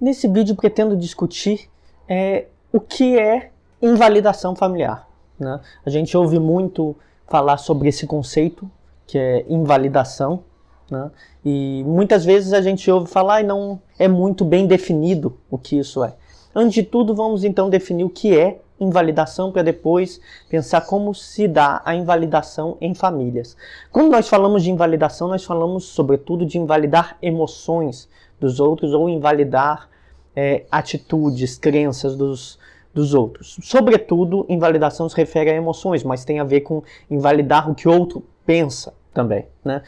Nesse vídeo pretendo discutir o que é invalidação familiar, né? A gente ouve muito falar sobre esse conceito, que é invalidação, né? E muitas vezes a gente ouve falar e não é muito bem definido o que isso é. Antes de tudo, vamos então definir o que é invalidação para depois pensar como se dá a invalidação em famílias. Quando nós falamos de invalidação, nós falamos sobretudo de invalidar emoções dos outros ou invalidar atitudes, crenças dos outros. Sobretudo, invalidação se refere a emoções, mas tem a ver com invalidar o que o outro pensa também, né?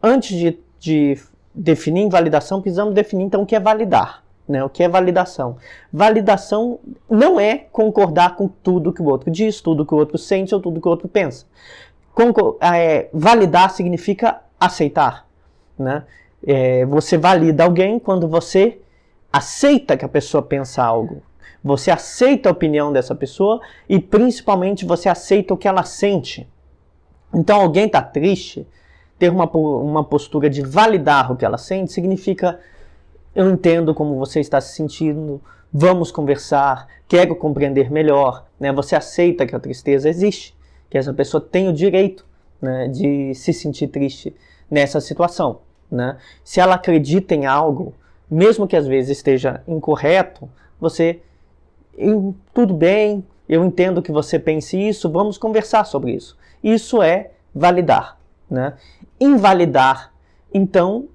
Antes de definir invalidação, precisamos definir então o que é validar, né? O que é validação? Validação não é concordar com tudo que o outro diz, tudo que o outro sente ou tudo que o outro pensa. Validar significa aceitar, né? Você valida alguém quando você aceita que a pessoa pensa algo. Você aceita a opinião dessa pessoa e principalmente você aceita o que ela sente. Então alguém está triste, ter uma postura de validar o que ela sente significa: eu entendo como você está se sentindo, vamos conversar, quero compreender melhor, né? Você aceita que a tristeza existe, que essa pessoa tem o direito, né, de se sentir triste nessa situação, né? Se ela acredita em algo, mesmo que às vezes esteja incorreto, você, tudo bem, eu entendo que você pense isso, vamos conversar sobre isso. Isso é validar, né? Invalidar, então,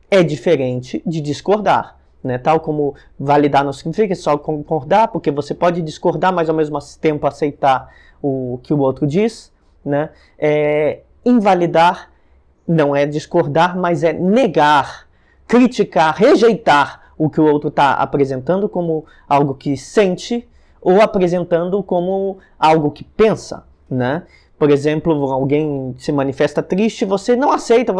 é diferente de discordar, né? Tal como validar não significa só concordar, porque você pode discordar, mas ao mesmo tempo aceitar o que o outro diz, né? Invalidar não é discordar, mas é negar, criticar, rejeitar o que o outro está apresentando como algo que sente ou apresentando como algo que pensa, né? Por exemplo, alguém se manifesta triste, você não aceita,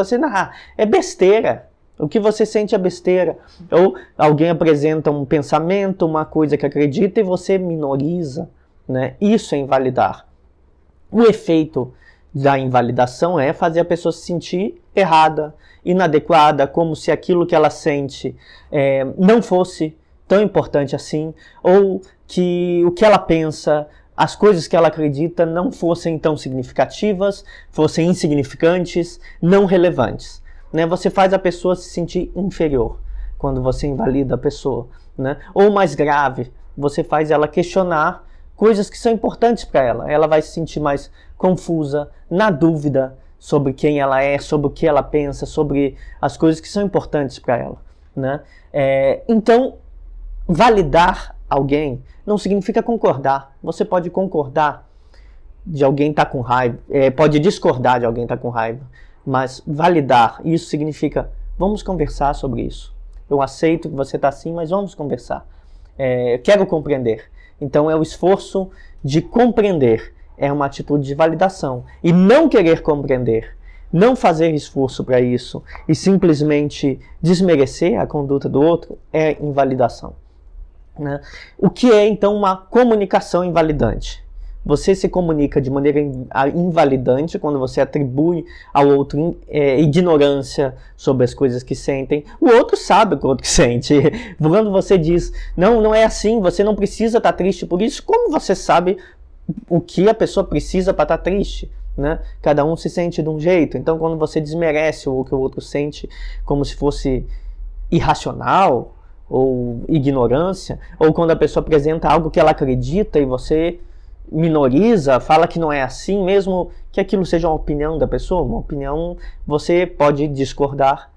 é besteira. O que você sente é besteira. Ou alguém apresenta um pensamento, uma coisa que acredita e você minoriza, né? Isso é invalidar. O efeito da invalidação é fazer a pessoa se sentir errada, inadequada, como se aquilo que ela sente não fosse tão importante assim, ou que o que ela pensa, as coisas que ela acredita não fossem tão significativas, fossem insignificantes, não relevantes, né? Você faz a pessoa se sentir inferior quando você invalida a pessoa, né? Ou mais grave, você faz ela questionar coisas que são importantes para ela. Ela vai se sentir mais confusa, na dúvida sobre quem ela é, sobre o que ela pensa, sobre as coisas que são importantes para ela, né? Então, validar alguém não significa concordar. Você pode concordar de alguém estar com raiva, pode discordar de alguém estar com raiva, mas validar, isso significa: vamos conversar sobre isso. Eu aceito que você está assim, mas vamos conversar. Quero compreender. Então é o esforço de compreender, é uma atitude de validação. E não querer compreender, não fazer esforço para isso e simplesmente desmerecer a conduta do outro é invalidação, né? O que é então uma comunicação invalidante? Você se comunica de maneira invalidante quando você atribui ao outro ignorância sobre as coisas que sentem. O outro sabe o que o outro sente. Quando você diz: não é assim, você não precisa estar triste por isso, como você sabe o que a pessoa precisa para estar triste, né? Cada um se sente de um jeito. Então, quando você desmerece o que o outro sente como se fosse irracional ou ignorância, ou quando a pessoa apresenta algo que ela acredita e você minoriza, fala que não é assim, mesmo que aquilo seja uma opinião da pessoa, uma opinião, você pode discordar,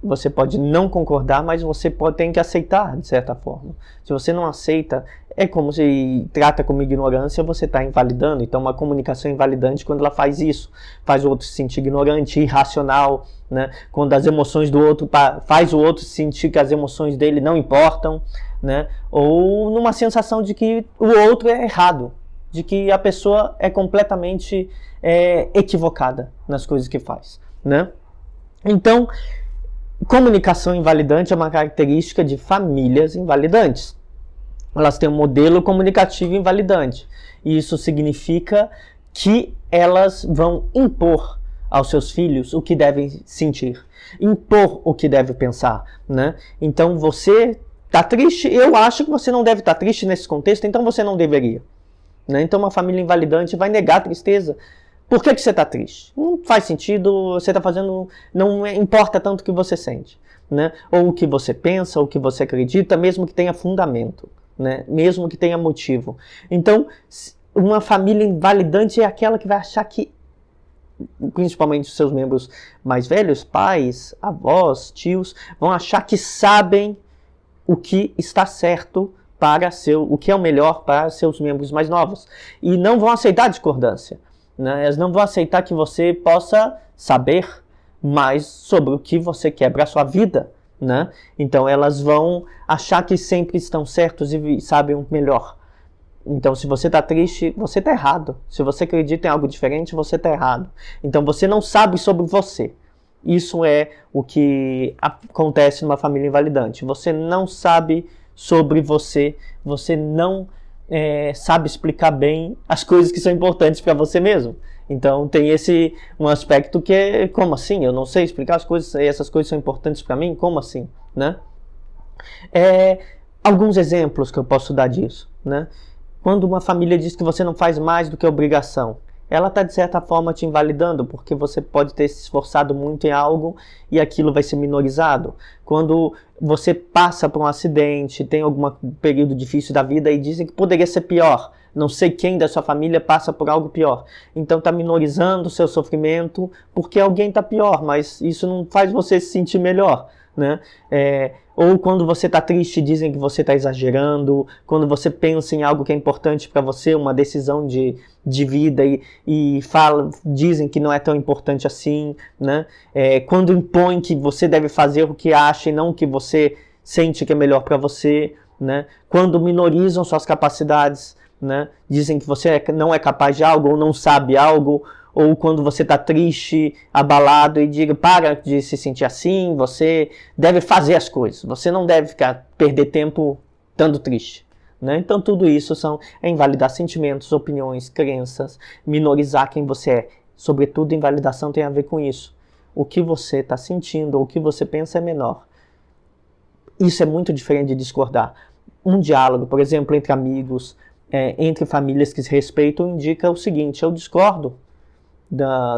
você pode não concordar, mas você tem que aceitar, de certa forma. Se você não aceita, é como se trata como ignorância, você está invalidando. Então, uma comunicação invalidante, quando ela faz isso, faz o outro se sentir ignorante, irracional, né? Quando as emoções do outro faz o outro sentir que as emoções dele não importam, né? Ou numa sensação de que o outro é errado, de que a pessoa é completamente equivocada nas coisas que faz, né? Então, comunicação invalidante é uma característica de famílias invalidantes. Elas têm um modelo comunicativo invalidante. E isso significa que elas vão impor aos seus filhos o que devem sentir, impor o que deve pensar, né? Então você tá triste? Eu acho que você não deve estar triste nesse contexto, então você não deveria. Né? Então uma família invalidante vai negar a tristeza. Por que você está triste? Não faz sentido, você está fazendo... Não importa tanto o que você sente. Né? Ou o que você pensa, ou o que você acredita, mesmo que tenha fundamento. Né? Mesmo que tenha motivo. Então, uma família invalidante é aquela que vai achar que, principalmente os seus membros mais velhos, pais, avós, tios, vão achar que sabem o que está certo para o que é o melhor para seus membros mais novos. E não vão aceitar a discordância. Né? Elas não vão aceitar que você possa saber mais sobre o que você quer para a sua vida. Né? Então elas vão achar que sempre estão certos e sabem o melhor. Então se você está triste, você está errado. Se você acredita em algo diferente, você está errado. Então você não sabe sobre você. Isso é o que acontece numa família invalidante. Você não sabe sobre você, você não sabe explicar bem as coisas que são importantes para você mesmo. Então tem um aspecto que é, como assim? Eu não sei explicar as coisas, e essas coisas são importantes para mim? Como assim? Né? Alguns exemplos que eu posso dar disso. Né? Quando uma família diz que você não faz mais do que obrigação, ela está de certa forma te invalidando, porque você pode ter se esforçado muito em algo e aquilo vai ser minorizado. Quando você passa por um acidente, tem algum período difícil da vida e dizem que poderia ser pior, não sei quem da sua família passa por algo pior. Então está minorizando o seu sofrimento porque alguém está pior, mas isso não faz você se sentir melhor. Né? Ou quando você está triste, dizem que você está exagerando. Quando você pensa em algo que é importante para você, uma decisão de vida, dizem que não é tão importante assim. Né? Quando impõem que você deve fazer o que acha e não o que você sente que é melhor para você. Né? Quando minorizam suas capacidades, né? Dizem que você não é capaz de algo ou não sabe algo. Ou quando você está triste, abalado, e diga, para de se sentir assim, você deve fazer as coisas. Você não deve perder tempo estando triste. Né? Então tudo isso é invalidar sentimentos, opiniões, crenças, minorizar quem você é. Sobretudo, invalidação tem a ver com isso. O que você está sentindo ou o que você pensa é menor. Isso é muito diferente de discordar. Um diálogo, por exemplo, entre amigos, entre famílias que se respeitam, indica o seguinte: eu discordo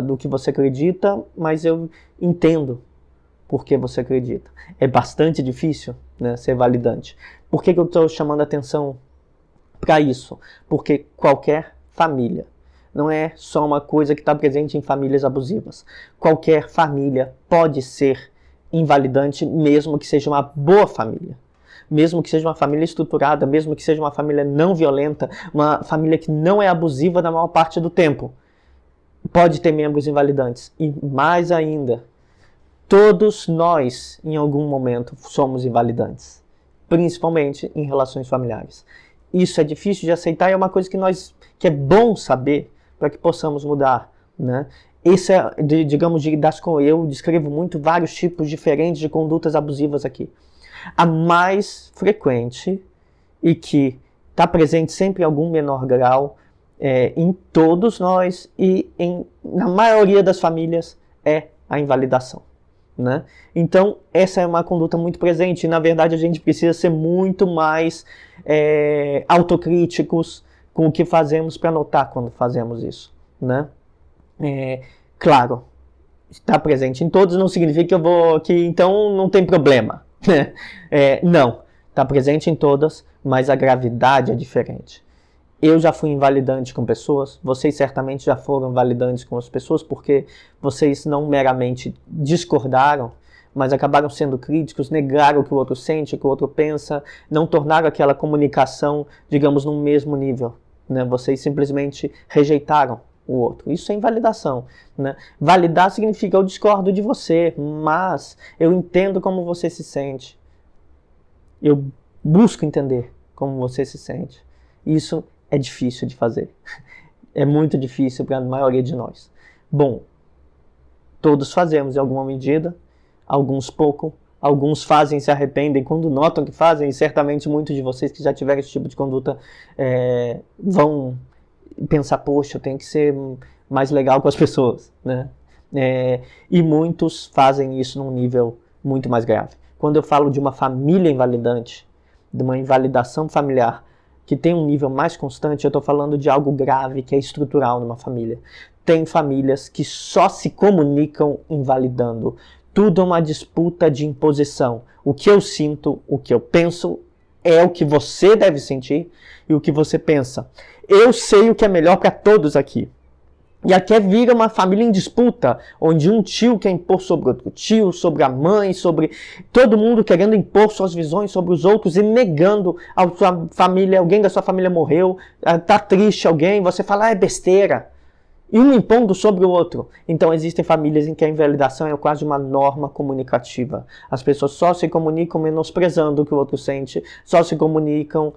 do que você acredita, mas eu entendo por que você acredita. É bastante difícil, né, ser validante. Por que eu estou chamando a atenção para isso? Porque qualquer família, não é só uma coisa que está presente em famílias abusivas. Qualquer família pode ser invalidante, mesmo que seja uma boa família. Mesmo que seja uma família estruturada, mesmo que seja uma família não violenta, uma família que não é abusiva na maior parte do tempo. Pode ter membros invalidantes. E mais ainda, todos nós, em algum momento, somos invalidantes. Principalmente em relações familiares. Isso é difícil de aceitar e é uma coisa que é bom saber para que possamos mudar. Né? Isso é, digamos, eu descrevo muito vários tipos diferentes de condutas abusivas aqui. A mais frequente e que está presente sempre em algum menor grau em todos nós e na maioria das famílias é a invalidação. Né? Então essa é uma conduta muito presente e na verdade a gente precisa ser muito mais autocríticos com o que fazemos para notar quando fazemos isso. Né? Claro, está presente em todos não significa que então não tem problema. Não, está presente em todas, mas a gravidade é diferente. Eu já fui invalidante com pessoas, vocês certamente já foram invalidantes com as pessoas, porque vocês não meramente discordaram, mas acabaram sendo críticos, negaram o que o outro sente, o que o outro pensa, não tornaram aquela comunicação, digamos, no mesmo nível. Né? Vocês simplesmente rejeitaram o outro. Isso é invalidação. Né? Validar significa eu discordo de você, mas eu entendo como você se sente. Eu busco entender como você se sente. Isso é difícil de fazer. É muito difícil para a maioria de nós. Bom, todos fazemos em alguma medida, alguns pouco, alguns fazem e se arrependem quando notam que fazem, e certamente muitos de vocês que já tiveram esse tipo de conduta vão pensar, poxa, eu tenho que ser mais legal com as pessoas. Né? E muitos fazem isso num nível muito mais grave. Quando eu falo de uma família invalidante, de uma invalidação familiar que tem um nível mais constante, eu estou falando de algo grave, que é estrutural numa família. Tem famílias que só se comunicam invalidando. Tudo é uma disputa de imposição. O que eu sinto, o que eu penso, é o que você deve sentir e o que você pensa. Eu sei o que é melhor para todos aqui. E aqui vira uma família em disputa, onde um tio quer impor sobre outro tio, sobre a mãe, sobre todo mundo querendo impor suas visões sobre os outros e negando a sua família, alguém da sua família morreu, tá triste alguém, você fala, é besteira. E um impondo sobre o outro. Então existem famílias em que a invalidação é quase uma norma comunicativa. As pessoas só se comunicam menosprezando o que o outro sente, só se comunicam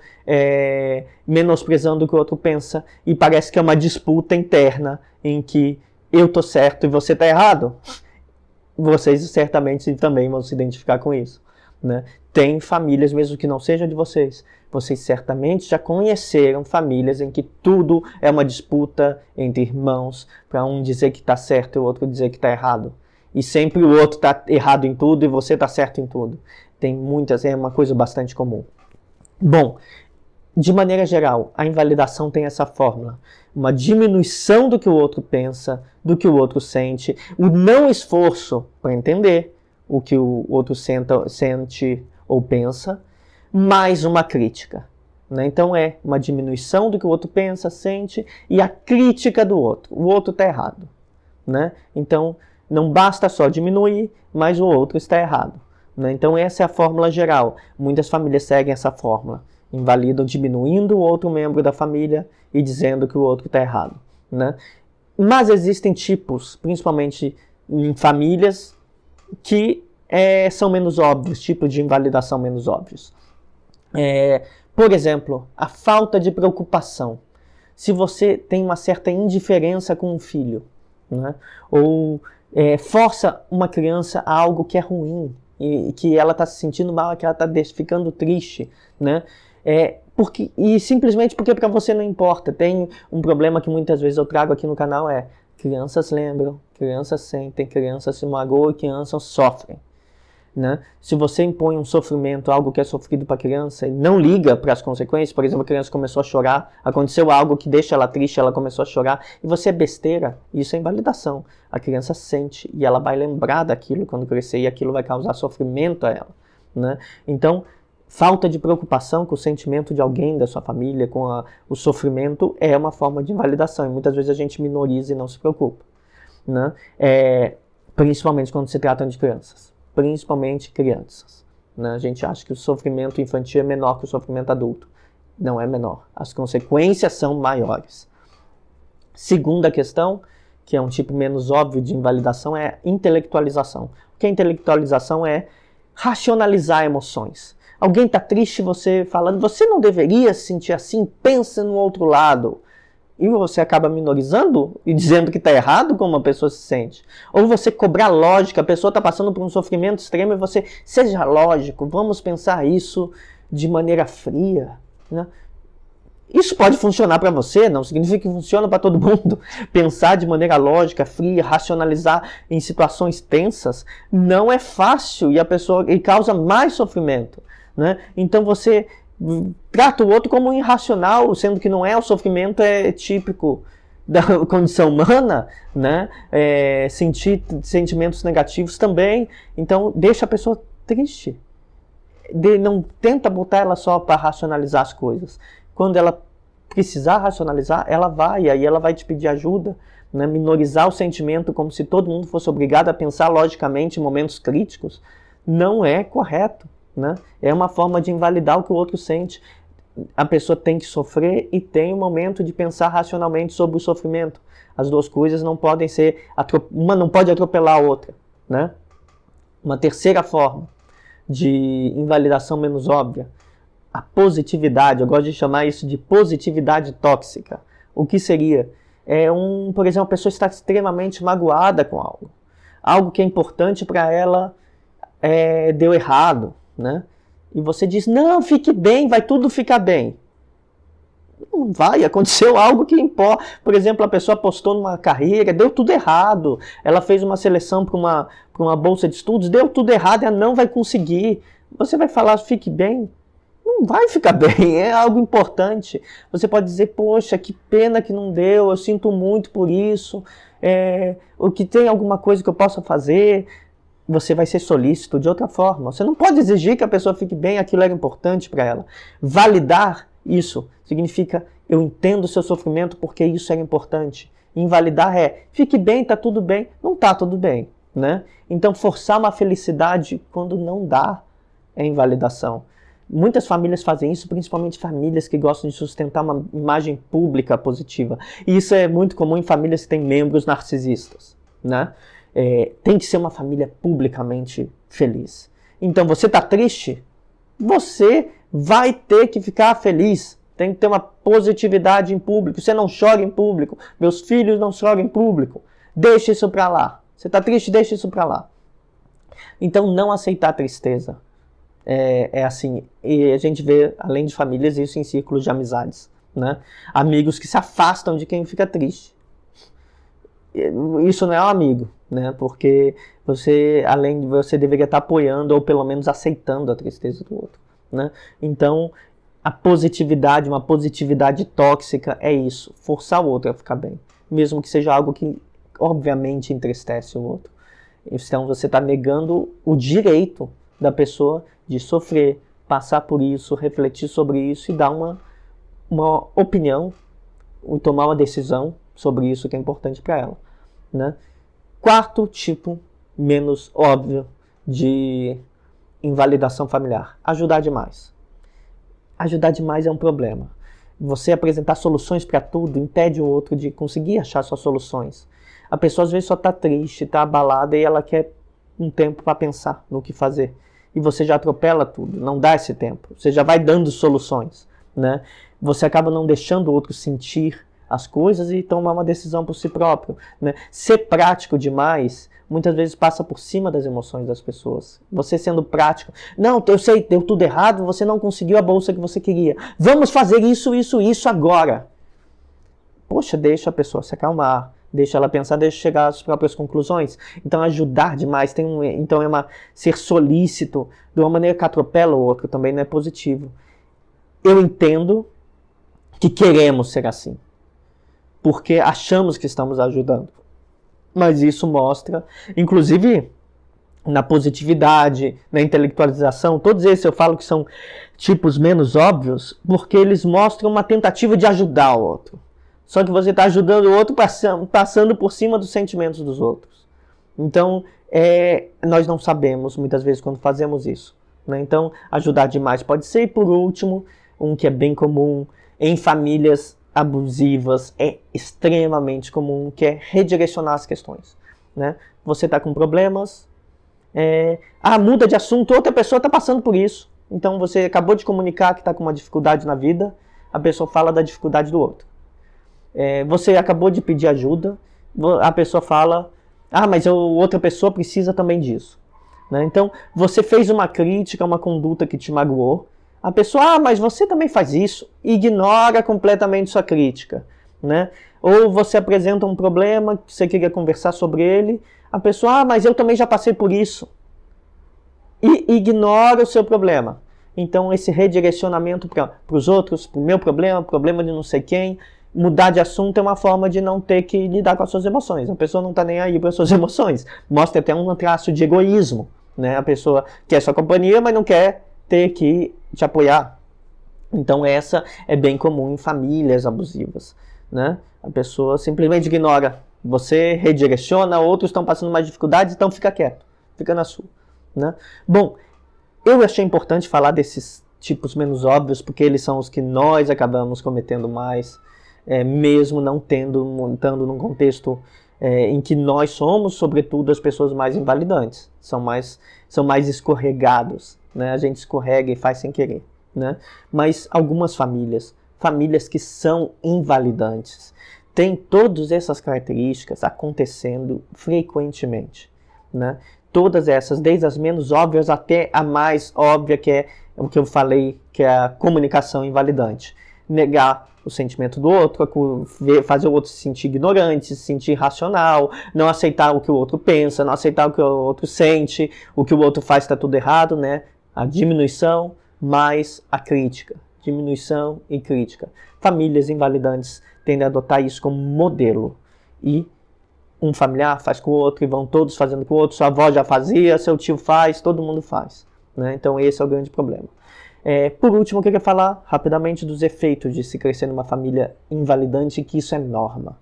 menosprezando o que o outro pensa, e parece que é uma disputa interna em que eu tô certo e você tá errado. Vocês certamente também vão se identificar com isso, né? Tem famílias, mesmo que não sejam de vocês, vocês certamente já conheceram famílias em que tudo é uma disputa entre irmãos, para um dizer que está certo e o outro dizer que está errado. E sempre o outro está errado em tudo e você está certo em tudo. Tem muitas, é uma coisa bastante comum. Bom, de maneira geral, a invalidação tem essa fórmula. Uma diminuição do que o outro pensa, do que o outro sente, o não esforço para entender o que o outro sente ou pensa, mais uma crítica, né? Então é uma diminuição do que o outro pensa, sente, e a crítica do outro. O outro está errado, né? Então não basta só diminuir, mas o outro está errado, né? Então essa é a fórmula geral. Muitas famílias seguem essa fórmula. Invalidam diminuindo o outro membro da família e dizendo que o outro está errado, né? Mas existem tipos, principalmente em famílias, que são menos óbvios, tipos de invalidação menos óbvios. Por exemplo, a falta de preocupação. Se você tem uma certa indiferença com um filho, né? Ou força uma criança a algo que é ruim, e que ela está se sentindo mal, que ela está ficando triste, né? E simplesmente porque para você não importa. Tem um problema que muitas vezes eu trago aqui no canal, crianças lembram, crianças sentem, crianças se magoam e crianças sofrem, né? Se você impõe um sofrimento, algo que é sofrido para a criança, e não liga para as consequências, por exemplo, a criança começou a chorar, aconteceu algo que deixa ela triste, ela começou a chorar, e você é besteira, isso é invalidação. A criança sente e ela vai lembrar daquilo quando crescer, e aquilo vai causar sofrimento a ela, né? Então, falta de preocupação com o sentimento de alguém da sua família, com o sofrimento, é uma forma de invalidação, e muitas vezes a gente minoriza e não se preocupa, né? Principalmente quando se trata de crianças. Principalmente crianças, né? A gente acha que o sofrimento infantil é menor que o sofrimento adulto. Não é menor. As consequências são maiores. Segunda questão, que é um tipo menos óbvio de invalidação, é intelectualização. O que é intelectualização? É racionalizar emoções. Alguém está triste, você falando, você não deveria se sentir assim, pensa no outro lado. E você acaba minorizando e dizendo que está errado como uma pessoa se sente. Ou você cobrar lógica, a pessoa está passando por um sofrimento extremo e você, seja lógico, vamos pensar isso de maneira fria, né? Isso pode funcionar para você, não significa que funciona para todo mundo. Pensar de maneira lógica, fria, racionalizar em situações tensas, não é fácil e causa mais sofrimento, né? Então você trata o outro como irracional, sendo que não é. O sofrimento é típico da condição humana, né? Sentir sentimentos negativos também. Então deixa a pessoa triste. Não tenta botar ela só para racionalizar as coisas. Quando ela precisar racionalizar, ela vai, e aí ela vai te pedir ajuda, né? Minorizar o sentimento como se todo mundo fosse obrigado a pensar logicamente em momentos críticos não é correto, né? É uma forma de invalidar o que o outro sente. A pessoa tem que sofrer e tem um momento de pensar racionalmente sobre o sofrimento. As duas coisas não podem ser, uma não pode atropelar a outra, né? Uma terceira forma de invalidação menos óbvia, a positividade. Eu gosto de chamar isso de positividade tóxica. O que seria? Por exemplo, a pessoa está extremamente magoada com algo que é importante para ela deu errado, né? E você diz, não, fique bem, vai tudo ficar bem. Não vai, aconteceu algo que importa. Por exemplo, a pessoa apostou numa carreira, deu tudo errado. Ela fez uma seleção para uma bolsa de estudos, deu tudo errado, ela não vai conseguir. Você vai falar, fique bem? não vai ficar bem, é algo importante. Você pode dizer, poxa, que pena que não deu, eu sinto muito por isso, o que tem alguma coisa que eu possa fazer. Você vai ser solícito de outra forma. Você não pode exigir que a pessoa fique bem, aquilo era importante para ela. Validar isso significa, eu entendo o seu sofrimento porque isso era importante. Invalidar fique bem, tá tudo bem. Não tá tudo bem, né? Então, forçar uma felicidade quando não dá é invalidação. Muitas famílias fazem isso, principalmente famílias que gostam de sustentar uma imagem pública positiva. E isso é muito comum em famílias que têm membros narcisistas, né? Tem que ser uma família publicamente feliz. Então, você está triste? Você vai ter que ficar feliz. Tem que ter uma positividade em público. Você não chora em público. Meus filhos não choram em público. Deixa isso para lá. Você está triste? Deixa isso para lá. Então, não aceitar a tristeza. É assim. E a gente vê, além de famílias, isso em círculos de amizades, né? Amigos que se afastam de quem fica triste. Isso não é um amigo, né? Porque você deveria estar apoiando ou pelo menos aceitando a tristeza do outro, né? Então, a positividade, uma positividade tóxica é isso, forçar o outro a ficar bem, mesmo que seja algo que obviamente entristece o outro. Então, você está negando o direito da pessoa de sofrer, passar por isso, refletir sobre isso e dar uma opinião, ou tomar uma decisão sobre isso que é importante para ela, né? Quarto tipo menos óbvio de invalidação familiar: ajudar demais. Ajudar demais é um problema. Você apresentar soluções para tudo impede o outro de conseguir achar suas soluções. A pessoa às vezes só está triste, está abalada e ela quer um tempo para pensar no que fazer. E você já atropela tudo, não dá esse tempo. Você já vai dando soluções, né? Você acaba não deixando o outro sentir as coisas e tomar uma decisão por si próprio, né? Ser prático demais muitas vezes passa por cima das emoções das pessoas. Você sendo prático, não, eu sei, deu tudo errado, você não conseguiu a bolsa que você queria, vamos fazer isso agora. Poxa, deixa a pessoa se acalmar, deixa ela pensar, deixa chegar às próprias conclusões. Então, ajudar demais, ser solícito de uma maneira que atropela o outro também não é positivo. Eu entendo que queremos ser assim, porque achamos que estamos ajudando. Mas isso mostra, inclusive na positividade, na intelectualização, todos esses eu falo que são tipos menos óbvios, porque eles mostram uma tentativa de ajudar o outro. Só que você está ajudando o outro passando por cima dos sentimentos dos outros. Então, nós não sabemos muitas vezes quando fazemos isso, né? Então, ajudar demais pode ser. E por último, um que é bem comum em famílias abusivas, é extremamente comum, que é redirecionar as questões, né? Você está com problemas, muda de assunto, outra pessoa está passando por isso. Então você acabou de comunicar que está com uma dificuldade na vida, a pessoa fala da dificuldade do outro. Você acabou de pedir ajuda, a pessoa fala, mas a outra pessoa precisa também disso, né? Então você fez uma crítica, uma conduta que te magoou, a pessoa, mas você também faz isso, ignora completamente sua crítica, né? Ou você apresenta um problema, que você queria conversar sobre ele, a pessoa, mas eu também já passei por isso. E ignora o seu problema. Então, esse redirecionamento para os outros, para o meu problema de não sei quem, mudar de assunto é uma forma de não ter que lidar com as suas emoções. A pessoa não está nem aí para as suas emoções. Mostra até um traço de egoísmo, né? A pessoa quer sua companhia, mas não quer ter que te apoiar. Então essa é bem comum em famílias abusivas, né? A pessoa simplesmente ignora, você redireciona, outros estão passando mais dificuldades, então fica quieto, fica na sua, né? Bom, eu achei importante falar desses tipos menos óbvios, porque eles são os que nós acabamos cometendo mais, mesmo não estando num contexto em que nós somos, sobretudo, as pessoas mais invalidantes, são mais escorregados, né? A gente escorrega e faz sem querer, né? Mas algumas famílias que são invalidantes, têm todas essas características acontecendo frequentemente, né? Todas essas, desde as menos óbvias até a mais óbvia, que é o que eu falei, que é a comunicação invalidante. Negar o sentimento do outro, fazer o outro se sentir ignorante, se sentir irracional, não aceitar o que o outro pensa, não aceitar o que o outro sente, o que o outro faz está tudo errado, né? A diminuição mais a crítica, diminuição e crítica. Famílias invalidantes tendem a adotar isso como modelo. E um familiar faz com o outro e vão todos fazendo com o outro. Sua avó já fazia, seu tio faz, todo mundo faz. Né? Então esse é o grande problema. Por último, eu queria falar rapidamente dos efeitos de se crescer numa família invalidante, que isso é norma.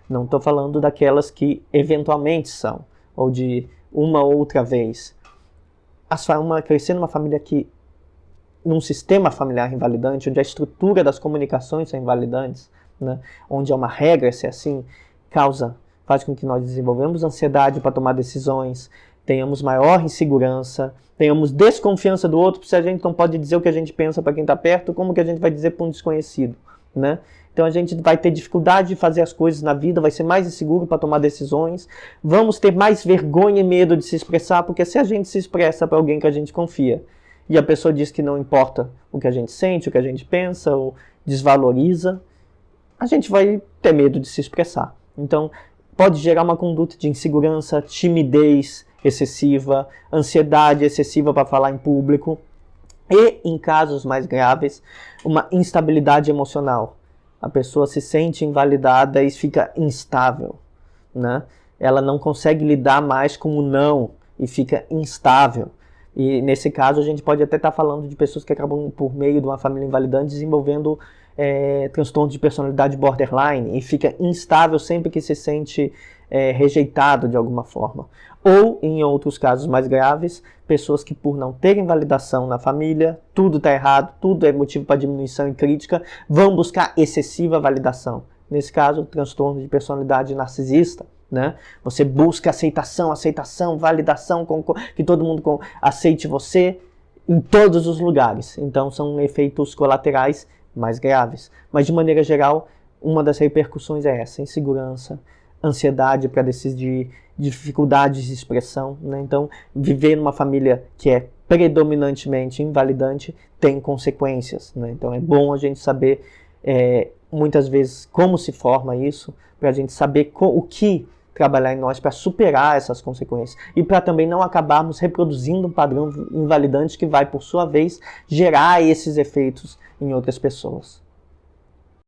Não estou falando daquelas que eventualmente são, ou de uma ou outra vez. Crescer numa família num sistema familiar invalidante, onde a estrutura das comunicações são invalidantes, né? Onde é uma regra ser assim, faz com que nós desenvolvemos ansiedade para tomar decisões, tenhamos maior insegurança, tenhamos desconfiança do outro, porque se a gente não pode dizer o que a gente pensa para quem está perto, como que a gente vai dizer para um desconhecido, né? Então a gente vai ter dificuldade de fazer as coisas na vida, vai ser mais inseguro para tomar decisões, vamos ter mais vergonha e medo de se expressar, porque se a gente se expressa para alguém que a gente confia, e a pessoa diz que não importa o que a gente sente, o que a gente pensa, ou desvaloriza, a gente vai ter medo de se expressar. Então pode gerar uma conduta de insegurança, timidez excessiva, ansiedade excessiva para falar em público e, em casos mais graves, uma instabilidade emocional. A pessoa se sente invalidada e fica instável, né? Ela não consegue lidar mais com o não e fica instável. E nesse caso a gente pode até estar falando de pessoas que acabam, por meio de uma família invalidante, desenvolvendo transtorno de personalidade borderline e fica instável sempre que se sente rejeitado de alguma forma. Ou, em outros casos mais graves, pessoas que, por não terem validação na família, tudo está errado, tudo é motivo para diminuição e crítica, vão buscar excessiva validação. Nesse caso, transtorno de personalidade narcisista, né? Você busca aceitação, validação, que todo mundo aceite você em todos os lugares. Então, são efeitos colaterais mais graves. Mas, de maneira geral, uma das repercussões é essa: insegurança, ansiedade para decidir, dificuldades de expressão, né? Então, viver numa família que é predominantemente invalidante tem consequências, né? Então, é bom a gente saber, muitas vezes, como se forma isso, para a gente saber o que trabalhar em nós para superar essas consequências e para também não acabarmos reproduzindo um padrão invalidante que vai, por sua vez, gerar esses efeitos em outras pessoas.